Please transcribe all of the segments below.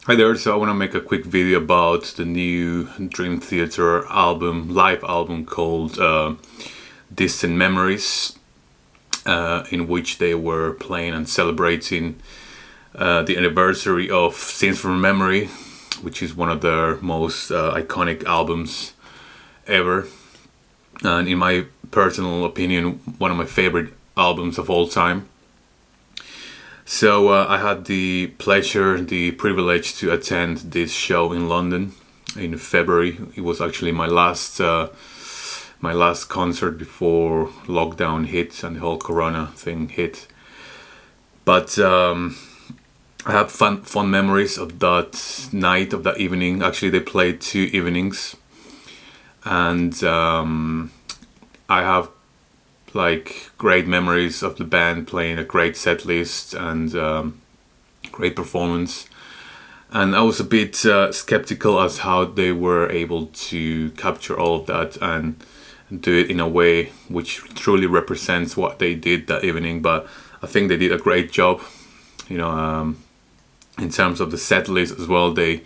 Hi there, so I want to make a quick video about the new Dream Theater live album called Distant Memories, in which they were playing and celebrating the anniversary of Scenes from Memory, which is one of their most iconic albums ever, and in my personal opinion, one of my favorite albums of all time. So I had the pleasure, the privilege to attend this show in London in February. It was actually my last concert before lockdown hit and the whole Corona thing hit. But I have fond memories of that night, of that evening. Actually, they played 2 evenings, and I have like great memories of the band playing a great set list and great performance. And I was a bit skeptical as how they were able to capture all of that and do it in a way which truly represents what they did that evening. But I think they did a great job. In terms of the set list as well, they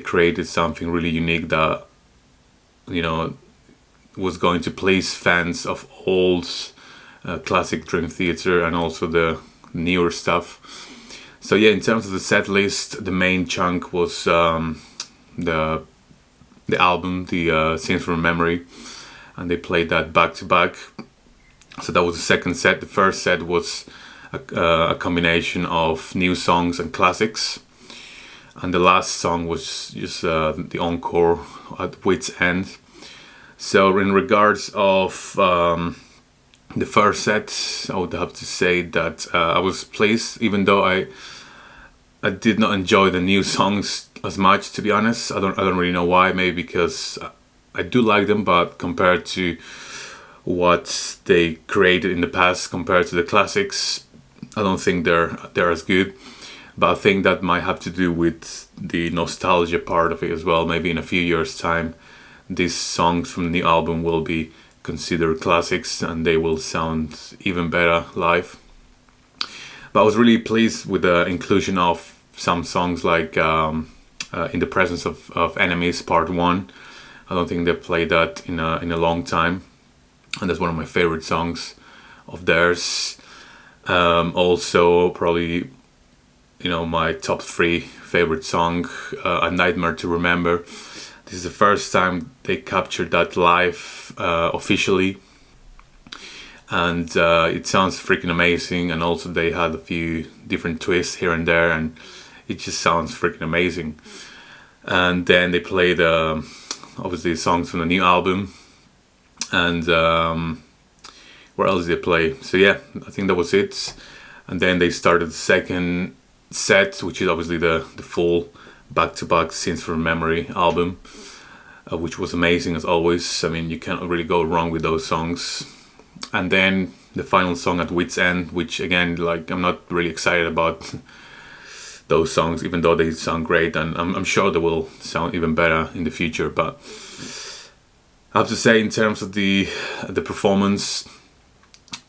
created something really unique that you know was going to please fans of old classic Dream Theater and also the newer stuff. So yeah, in terms of the set list, the main chunk was the album, the Scenes from Memory, and they played that back to back. So that was the second set. The first set was a combination of new songs and classics, and the last song was just the encore at Wits End. So in regards of the first set, I would have to say that I was pleased, even though I did not enjoy the new songs as much. To be honest, I don't really know why. Maybe because I do like them, but compared to what they created in the past, compared to the classics, I don't think they're as good. But I think that might have to do with the nostalgia part of it as well. Maybe in a few years' time, these songs from the new album will be considered classics and they will sound even better live. But I was really pleased with the inclusion of some songs like In the Presence of Enemies Part 1. I don't think they've played that in a long time, and that's one of my favorite songs of theirs. Also probably my top 3 favorite song, A Nightmare to Remember. This is the first time they captured that live officially, and it sounds freaking amazing. And also they had a few different twists here and there, and it just sounds freaking amazing. And then they played obviously songs from the new album, and where else did they play? So yeah, I think that was it. And then they started the second set, which is obviously the full back-to-back Scenes from Memory album, which was amazing as always. I mean, you can't really go wrong with those songs. And then the final song at Wits End, which again, like, I'm not really excited about those songs, even though they sound great, and I'm sure they will sound even better in the future. But I have to say, in terms of the performance,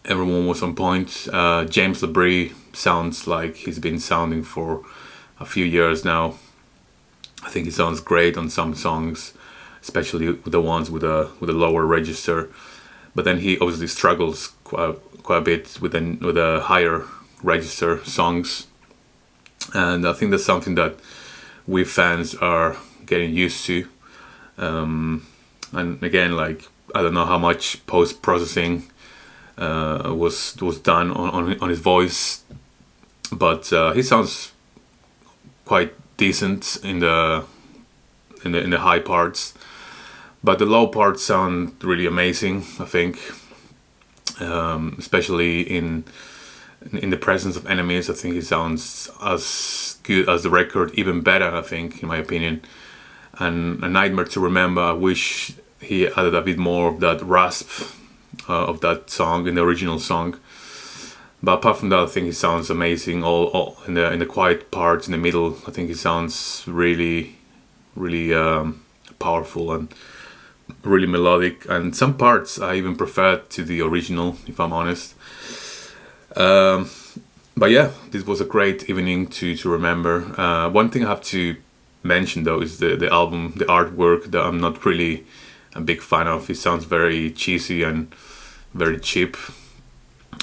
everyone was on point. James LaBrie sounds like he's been sounding for a few years now. I think he sounds great on some songs, especially the ones with a lower register. But then he obviously struggles quite a bit with the higher register songs, and I think that's something that we fans are getting used to. And again, like, I don't know how much post processing was done on his voice, but he sounds quite decent in the high parts, but the low parts sound really amazing, I think. Especially in the Presence of Enemies, I think he sounds as good as the record, even better, I think, in my opinion. And A Nightmare to Remember, I wish he added a bit more of that rasp of that song in the original song. But apart from that, I think he sounds amazing. All in the quiet parts in the middle, I think he sounds really, really powerful and really melodic. And some parts I even prefer to the original, if I'm honest. But yeah, this was a great evening to remember. One thing I have to mention though is the album, the artwork that I'm not really a big fan of. It sounds very cheesy and very cheap.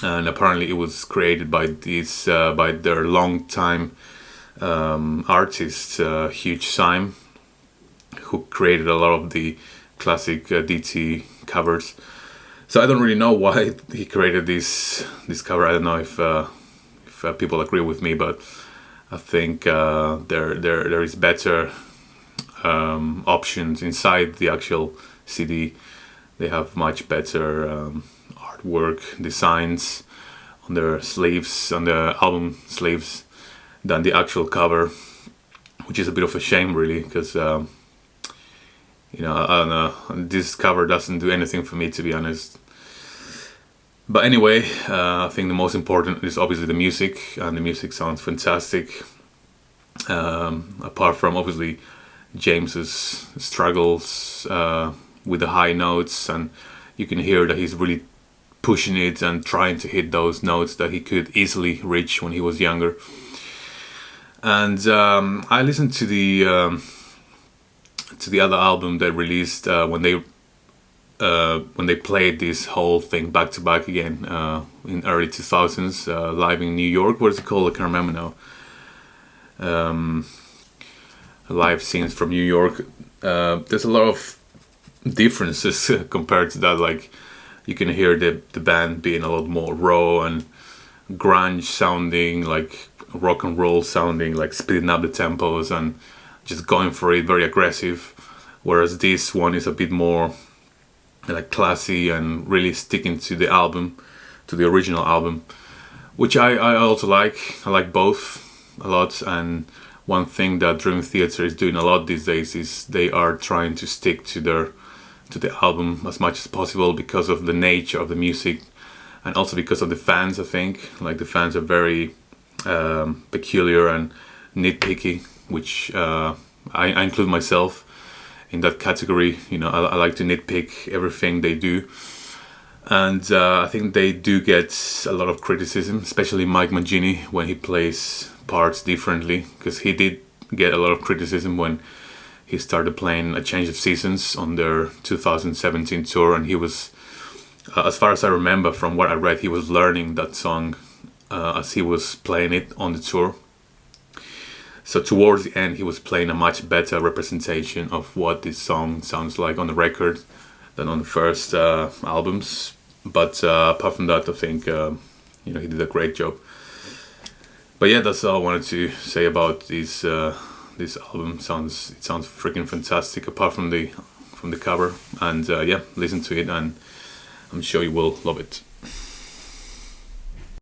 And apparently it was created by this by their longtime artist, Huge Syme, who created a lot of the classic DT covers. So I don't really know why he created this cover. I don't know if people agree with me, but I think there is better options inside the actual CD. They have much better artwork designs on their sleeves, on the album sleeves, than the actual cover, which is a bit of a shame, really, because I don't know, this cover doesn't do anything for me, to be honest. But anyway, I think the most important is obviously the music, and the music sounds fantastic. Apart from obviously James's struggles with the high notes, and you can hear that he's really pushing it and trying to hit those notes that he could easily reach when he was younger. And I listened to the other album they released when they played this whole thing back to back again in early 2000s, live in New York. What is it called? I can't remember now. Live scenes from New York. There's a lot of differences compared to that. Like, you can hear the band being a lot more raw and grunge sounding, like rock and roll sounding, like speeding up the tempos and just going for it, very aggressive. Whereas this one is a bit more like classy and really sticking to the album, to the original album, which I also like. I like both a lot. And one thing that Dream Theater is doing a lot these days is they are trying to stick to the album as much as possible, because of the nature of the music, and also because of the fans. I think like the fans are very peculiar and nitpicky, which I include myself in that category. I like to nitpick everything they do, and I think they do get a lot of criticism, especially Mike Mangini when he plays parts differently, because he did get a lot of criticism when he started playing A Change of Seasons on their 2017 tour, and he was, as far as I remember from what I read, he was learning that song as he was playing it on the tour. So towards the end, he was playing a much better representation of what this song sounds like on the record than on the first albums. But apart from that, I think he did a great job. But yeah, that's all I wanted to say about this album. It sounds freaking fantastic. Apart from the cover, and listen to it, and I'm sure you will love it.